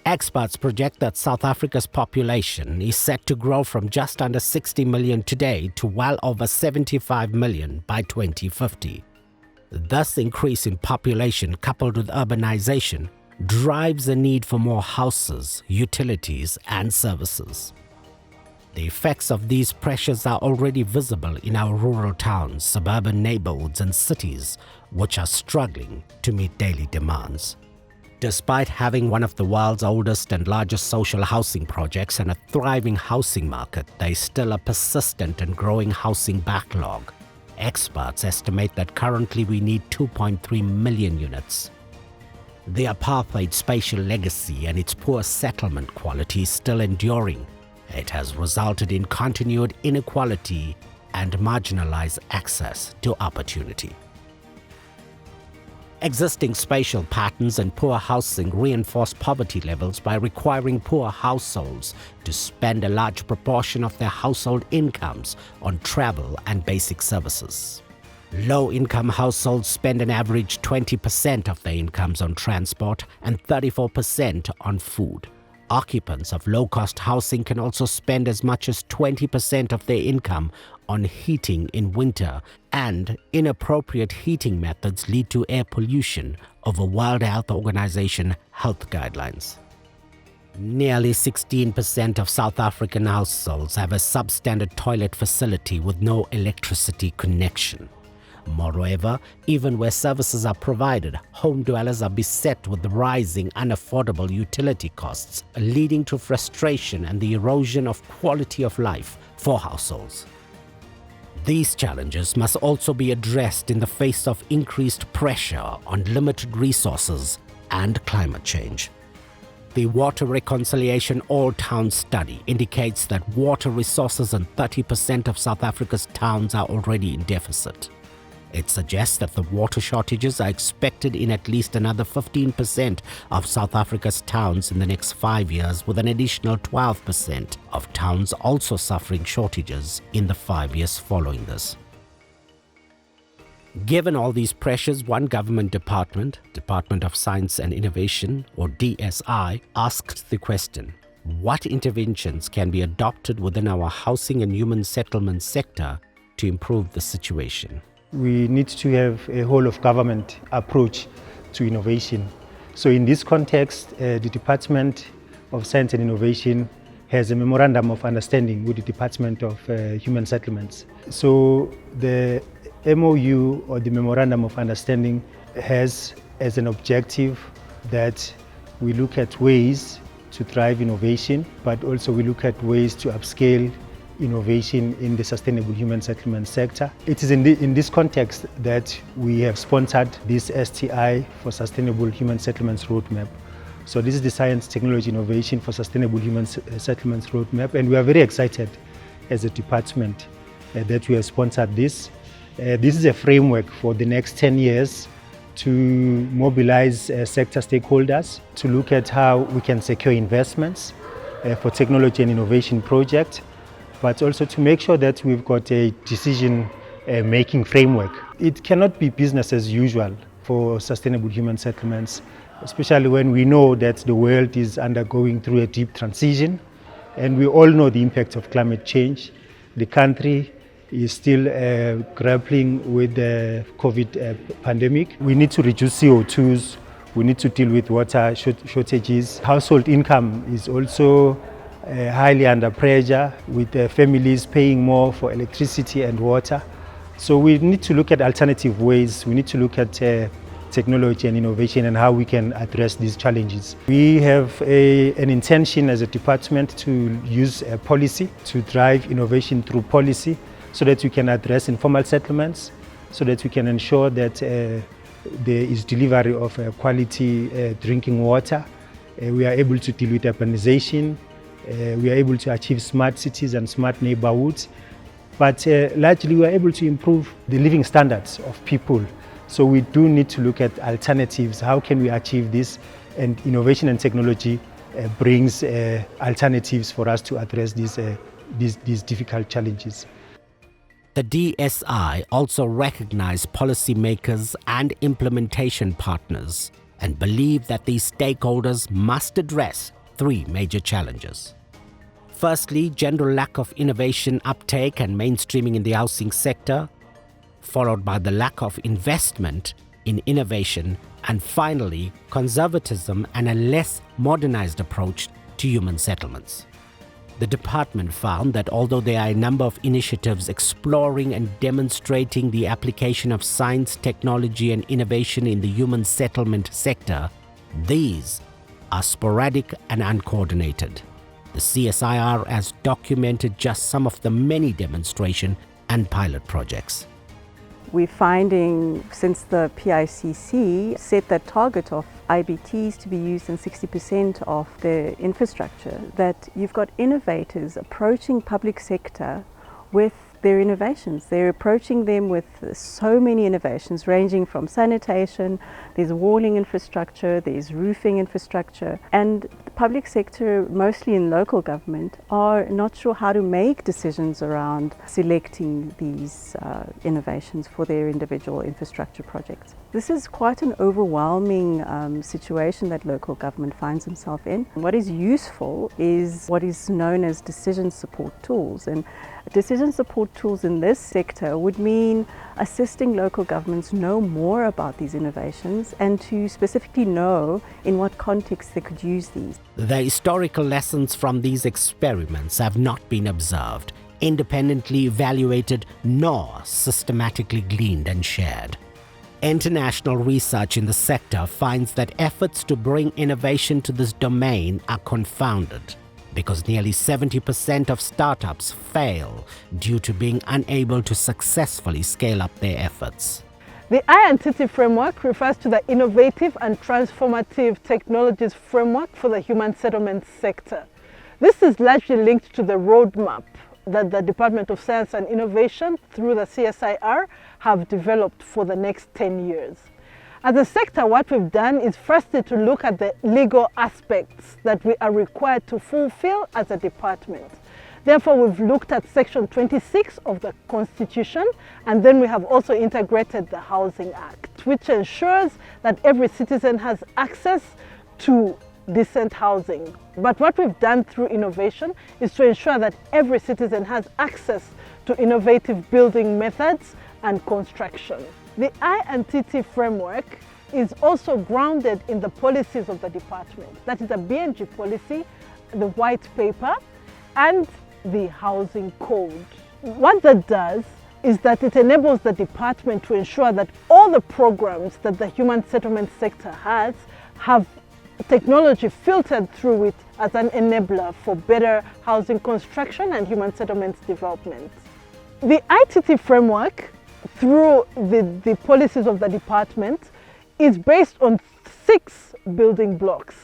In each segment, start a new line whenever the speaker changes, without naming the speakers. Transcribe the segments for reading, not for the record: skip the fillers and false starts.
Experts project that South Africa's population is set to grow from just under 60 million today to well over 75 million by 2050. This increase in population, coupled with urbanization, drives the need for more houses, utilities, and services. The effects of these pressures are already visible in our rural towns, suburban neighborhoods, and cities, which are struggling to meet daily demands. Despite having one of the world's oldest and largest social housing projects and a thriving housing market, there is still a persistent and growing housing backlog. Experts estimate that currently we need 2.3 million units. The apartheid spatial legacy and its poor settlement quality is still enduring. It has resulted in continued inequality and marginalized access to opportunity. Existing spatial patterns and poor housing reinforce poverty levels by requiring poor households to spend a large proportion of their household incomes on travel and basic services. Low-income households spend an average 20% of their incomes on transport and 34% on food. Occupants of low-cost housing can also spend as much as 20% of their income on heating in winter, and inappropriate heating methods lead to air pollution over World Health Organization health guidelines. Nearly 16% of South African households have a substandard toilet facility with no electricity connection. Moreover, even where services are provided, home dwellers are beset with rising unaffordable utility costs, leading to frustration and the erosion of quality of life for households. These challenges must also be addressed in the face of increased pressure on limited resources and climate change. The Water Reconciliation All-Town Study indicates that water resources in 30% of South Africa's towns are already in deficit. It suggests that the water shortages are expected in at least another 15% of South Africa's towns in the next 5 years, with an additional 12% of towns also suffering shortages in the 5 years following this. Given all these pressures, one government department, Department of Science and Innovation, or DSI, asked the question, what interventions can be adopted within our housing and human settlement sector to improve the situation?
We need to have a whole-of-government approach to innovation. So in this context, the Department of Science and Innovation has a memorandum of understanding with the Department of Human Settlements. So the MOU, or the memorandum of understanding, has as an objective that we look at ways to drive innovation, but also we look at ways to upscale innovation in the sustainable human settlement sector. It is in this context that we have sponsored this STI for Sustainable Human Settlements Roadmap. So this is the Science, Technology, Innovation for Sustainable Human Settlements Roadmap, and we are very excited as a department that we have sponsored this. This is a framework for the next 10 years to mobilize sector stakeholders to look at how we can secure investments for technology and innovation projects, but also to make sure that we've got a decision-making framework. It cannot be business as usual for sustainable human settlements, especially when we know that the world is undergoing through a deep transition, and we all know the impact of climate change. The country is still grappling with the COVID pandemic. We need to reduce CO2s, we need to deal with water shortages. Household income is also highly under pressure, with families paying more for electricity and water. So we need to look at alternative ways. We need to look at technology and innovation and how we can address these challenges. We have an intention as a department to use policy to drive innovation through policy, so that we can address informal settlements, so that we can ensure that there is delivery of quality drinking water. We are able to deal with urbanization. We are able to achieve smart cities and smart neighborhoods. But largely we are able to improve the living standards of people. So we do need to look at alternatives. How can we achieve this? And innovation and technology brings alternatives for us to address these difficult challenges.
The DSI also recognize policymakers and implementation partners and believe that these stakeholders must address three major challenges. Firstly, general lack of innovation uptake and mainstreaming in the housing sector, followed by the lack of investment in innovation, and finally, conservatism and a less modernized approach to human settlements. The department found that although there are a number of initiatives exploring and demonstrating the application of science, technology, and innovation in the human settlement sector, these are sporadic and uncoordinated. The CSIR has documented just some of the many demonstration and pilot projects.
We're finding, since the PICC set that target of IBTs to be used in 60% of the infrastructure, that you've got innovators approaching public sector with their innovations. They're approaching them with so many innovations ranging from sanitation, there's walling infrastructure, there's roofing infrastructure, and the public sector, mostly in local government, are not sure how to make decisions around selecting these innovations for their individual infrastructure projects. This is quite an overwhelming situation that local government finds itself in. What is useful is what is known as decision support tools, and decision support tools in this sector would mean assisting local governments know more about these innovations and to specifically know in what context they could use these.
The historical lessons from these experiments have not been observed, independently evaluated, nor systematically gleaned and shared. International research in the sector finds that efforts to bring innovation to this domain are confounded, because nearly 70% of startups fail due to being unable to successfully scale up their efforts.
The INTT framework refers to the Innovative and Transformative Technologies Framework for the Human Settlement Sector. This is largely linked to the roadmap that the Department of Science and Innovation through the CSIR have developed for the next 10 years. As a sector, what we've done is firstly to look at the legal aspects that we are required to fulfill as a department. Therefore, we've looked at Section 26 of the Constitution, and then we have also integrated the Housing Act, which ensures that every citizen has access to decent housing. But what we've done through innovation is to ensure that every citizen has access to innovative building methods and construction. The INTT framework is also grounded in the policies of the department. That is the BNG policy, the white paper, and the housing code. What that does is that it enables the department to ensure that all the programs that the human settlement sector has have technology filtered through it as an enabler for better housing construction and human settlements development. The ITT framework, through the policies of the department, is based on 6 building blocks.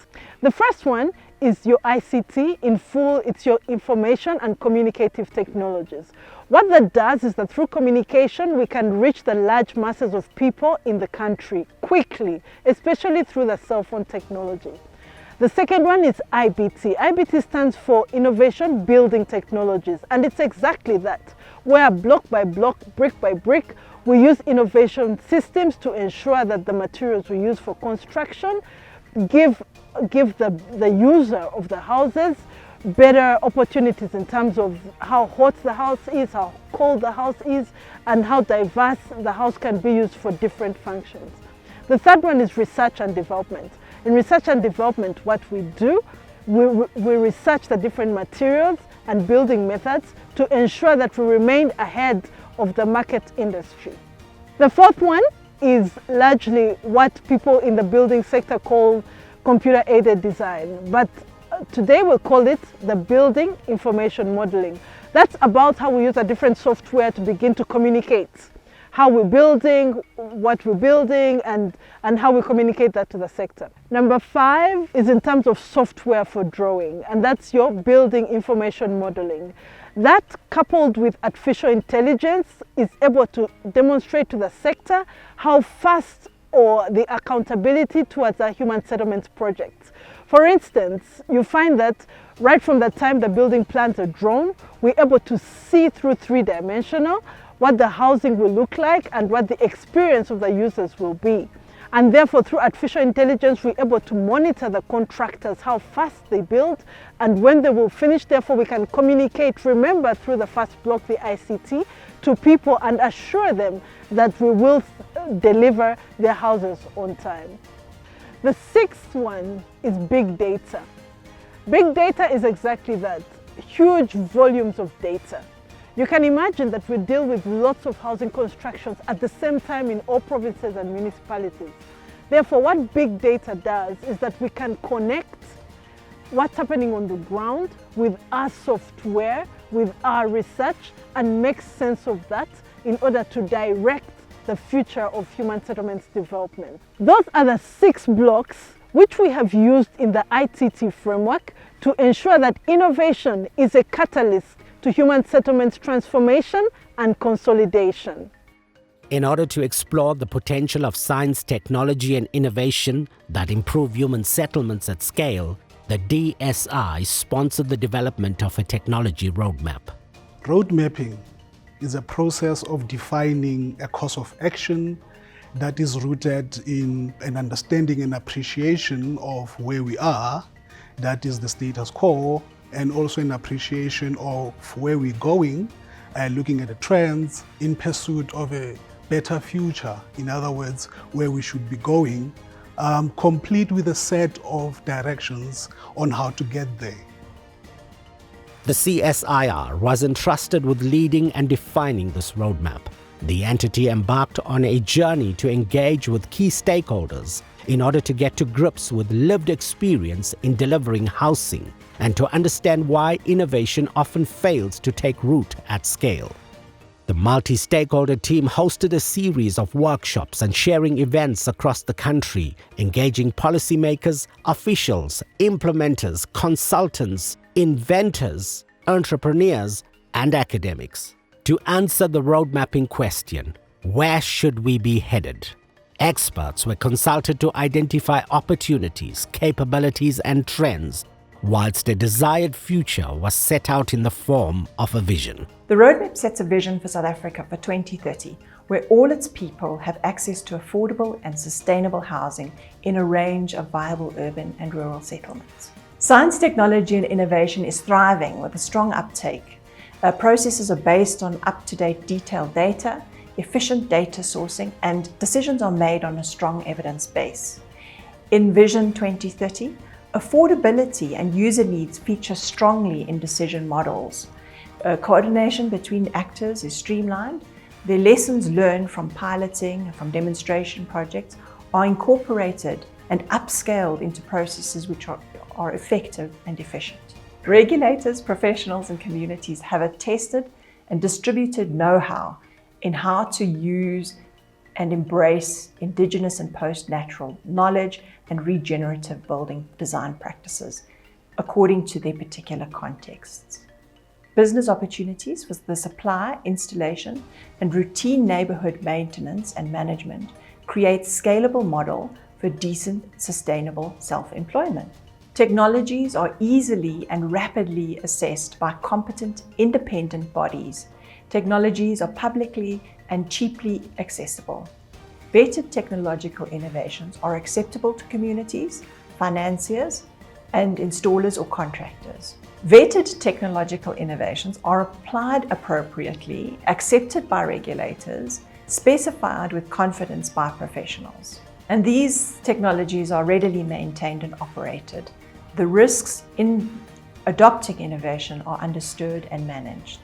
The first one is your ICT in full, it's your information and communicative technologies. What that does is that through communication we can reach the large masses of people in the country quickly, especially through the cell phone technology. The second one is IBT. IBT stands for Innovation Building Technologies, and it's exactly that, where block by block, brick by brick, we use innovation systems to ensure that the materials we use for construction give the user of the houses better opportunities in terms of how hot the house is, how cold the house is, and how diverse the house can be used for different functions. The third one is research and development. In research and development, what we do, we research the different materials and building methods to ensure that we remain ahead of the market industry. The fourth one is largely what people in the building sector call computer-aided design, but today we'll call it the building information modeling. That's about how we use a different software to begin to communicate how we're building, what we're building, and how we communicate that to the sector. Number 5 is in terms of software for drawing, and that's your building information modeling. That, coupled with artificial intelligence, is able to demonstrate to the sector how fast or the accountability towards our human settlements projects. For instance, you find that right from the time the building plans are drawn, we're able to see through 3-dimensional what the housing will look like and what the experience of the users will be. And therefore, through artificial intelligence, we're able to monitor the contractors, how fast they build, and when they will finish. Therefore, we can communicate, remember, through the first block, the ICT, to people and assure them that we will deliver their houses on time. The sixth one is big data. Big data is exactly that, huge volumes of data. You can imagine that we deal with lots of housing constructions at the same time in all provinces and municipalities. Therefore, what big data does is that we can connect what's happening on the ground with our software, with our research, and make sense of that in order to direct the future of human settlements development. Those are the 6 blocks which we have used in the ITT framework to ensure that innovation is a catalyst to human settlements transformation and consolidation.
In order to explore the potential of science, technology and innovation that improve human settlements at scale, the DSI sponsored the development of a technology roadmap.
Road mapping is a process of defining a course of action that is rooted in an understanding and appreciation of where we are, that is the status quo, and also an appreciation of where we're going, looking at the trends in pursuit of a better future. In other words, where we should be going, complete with a set of directions on how to get there.
The CSIR was entrusted with leading and defining this roadmap. The entity embarked on a journey to engage with key stakeholders in order to get to grips with lived experience in delivering housing and to understand why innovation often fails to take root at scale. The multi-stakeholder team hosted a series of workshops and sharing events across the country, engaging policymakers, officials, implementers, consultants, inventors, entrepreneurs, and academics. To answer the roadmapping question, where should we be headed? Experts were consulted to identify opportunities, capabilities, and trends, whilst a desired future was set out in the form of a vision.
The roadmap sets a vision for South Africa for 2030, where all its people have access to affordable and sustainable housing in a range of viable urban and rural settlements. Science, technology and innovation is thriving with a strong uptake. Processes are based on up-to-date detailed data, efficient data sourcing, and decisions are made on a strong evidence base. In Vision 2030, affordability and user needs feature strongly in decision models. Coordination between actors is streamlined. The lessons learned from piloting and from demonstration projects are incorporated and upscaled into processes which are effective and efficient. Regulators, professionals and communities have attested and distributed know-how in how to use and embrace indigenous and post-natural knowledge and regenerative building design practices according to their particular contexts. Business opportunities for the supply, installation and routine neighborhood maintenance and management create scalable model for decent, sustainable self-employment. Technologies are easily and rapidly assessed by competent, independent bodies. Technologies are publicly and cheaply accessible. Vetted technological innovations are acceptable to communities, financiers, and installers or contractors. Vetted technological innovations are applied appropriately, accepted by regulators, specified with confidence by professionals. And these technologies are readily maintained and operated. The risks in adopting innovation are understood and managed.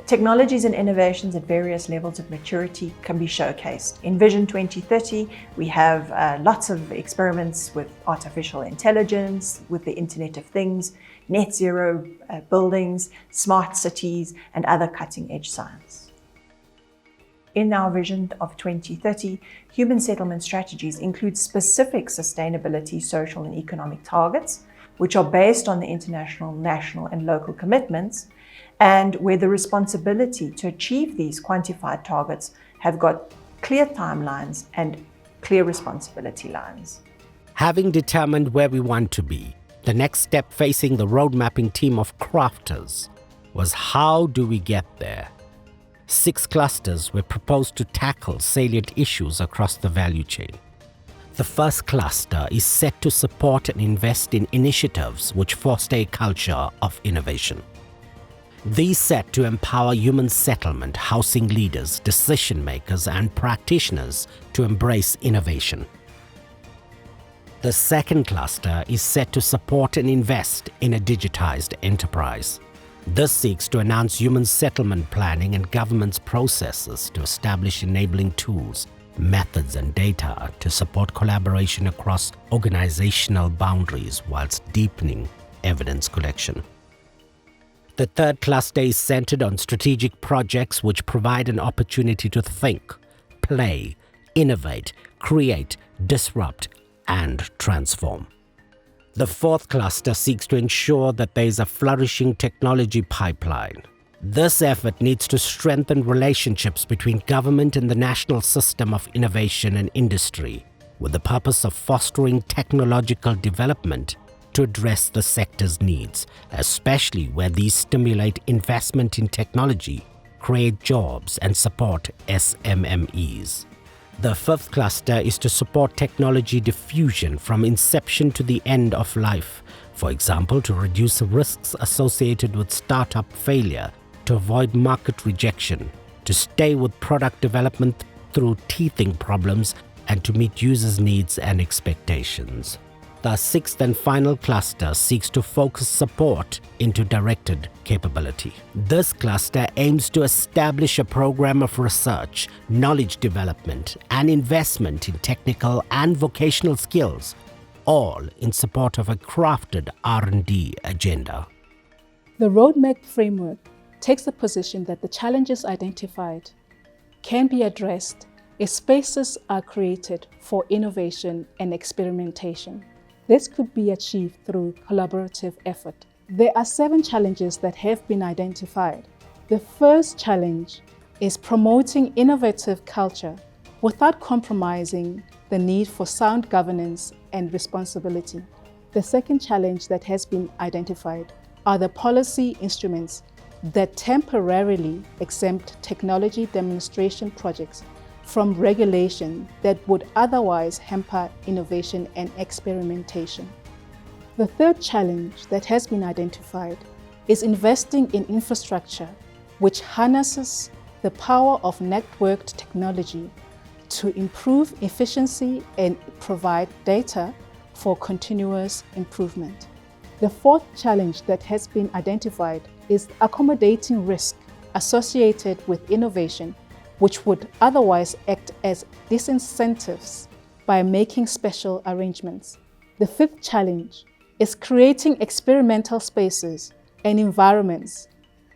Technologies and innovations at various levels of maturity can be showcased. In Vision 2030, we have lots of experiments with artificial intelligence, with the Internet of Things, net zero buildings, smart cities, and other cutting-edge science. In our Vision of 2030, human settlement strategies include specific sustainability, social and economic targets, which are based on the international, national and local commitments, and where the responsibility to achieve these quantified targets have got clear timelines and clear responsibility lines.
Having determined where we want to be, the next step facing the road mapping team of crafters was how do we get there? 6 clusters were proposed to tackle salient issues across the value chain. The first cluster is set to support and invest in initiatives which foster a culture of innovation. These set to empower human settlement, housing leaders, decision makers, and practitioners to embrace innovation. The second cluster is set to support and invest in a digitized enterprise. This seeks to enhance human settlement planning and government's processes to establish enabling tools, methods, and data to support collaboration across organizational boundaries whilst deepening evidence collection. The third cluster is centered on strategic projects which provide an opportunity to think, play, innovate, create, disrupt, and transform. The fourth cluster seeks to ensure that there is a flourishing technology pipeline. This effort needs to strengthen relationships between government and the national system of innovation and industry, with the purpose of fostering technological development to address the sector's needs, especially where these stimulate investment in technology, create jobs, and support SMMEs. The fifth cluster is to support technology diffusion from inception to the end of life, for example, to reduce risks associated with startup failure, to avoid market rejection, to stay with product development through teething problems, and to meet users' needs and expectations. The sixth and final cluster seeks to focus support into directed capability. This cluster aims to establish a program of research, knowledge development, and investment in technical and vocational skills, all in support of a crafted R&D agenda.
The roadmap framework takes the position that the challenges identified can be addressed if spaces are created for innovation and experimentation. This could be achieved through collaborative effort. There are 7 challenges that have been identified. The first challenge is promoting innovative culture without compromising the need for sound governance and responsibility. The second challenge that has been identified are the policy instruments that temporarily exempt technology demonstration projects from regulation that would otherwise hamper innovation and experimentation. The third challenge that has been identified is investing in infrastructure which harnesses the power of networked technology to improve efficiency and provide data for continuous improvement. The fourth challenge that has been identified is accommodating risk associated with innovation which would otherwise act as disincentives by making special arrangements. The fifth challenge is creating experimental spaces and environments,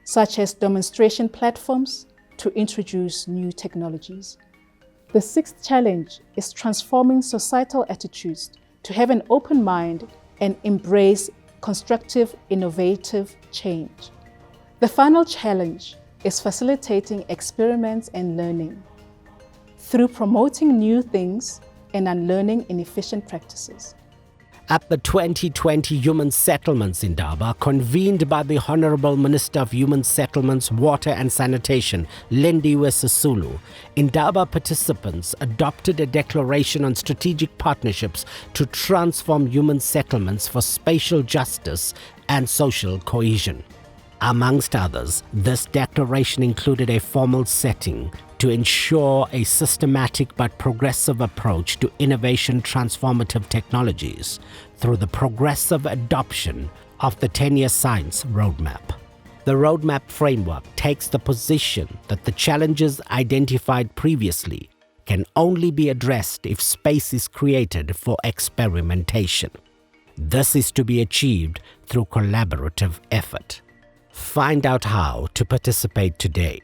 such as demonstration platforms, to introduce new technologies. The sixth challenge is transforming societal attitudes to have an open mind and embrace constructive, innovative change. The final challenge is facilitating experiments and learning through promoting new things and unlearning inefficient practices.
At the 2020 Human Settlements Indaba, convened by the Honourable Minister of Human Settlements, Water and Sanitation, Lindiwe Sisulu, Indaba participants adopted a declaration on strategic partnerships to transform human settlements for spatial justice and social cohesion. Amongst others, this declaration included a formal setting to ensure a systematic but progressive approach to innovation transformative technologies through the progressive adoption of the 10-year science roadmap. The roadmap framework takes the position that the challenges identified previously can only be addressed if space is created for experimentation. This is to be achieved through collaborative effort. Find out how to participate today.